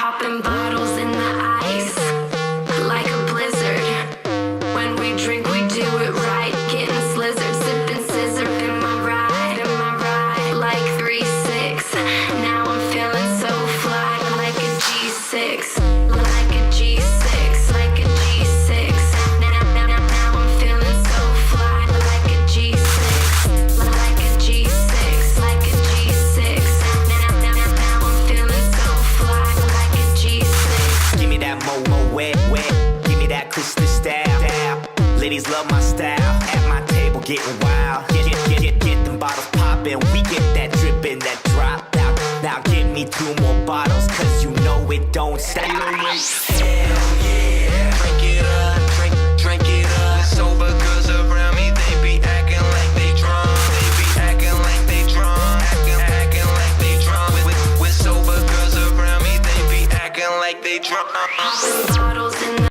Popping bottles in the ice, like a blizzard. When we drink, we do it right. Getting slizzard, sipping scissor in my ride, like 3-6. Now I'm feeling so fly, like a G6, like a G6, like a G6. Now I'm feeling so fly, like a G6, like a G6, like a G6. Now I'm feeling so fly, like a G6. Give me that mo wet. Give me that crystal style. Ladies love my style. At my table getting wild. Get them bottles poppin'. We get that drippin', that drop out. Now give me 2 more bottles, cause you know it don't stop. Hell yeah, drink it up, drink it up. Sober girls around me, they be acting like they drunk. They be acting like they drunk, acting like they drunk. With sober girls around me, they be acting like they drunk. Popping bottles in the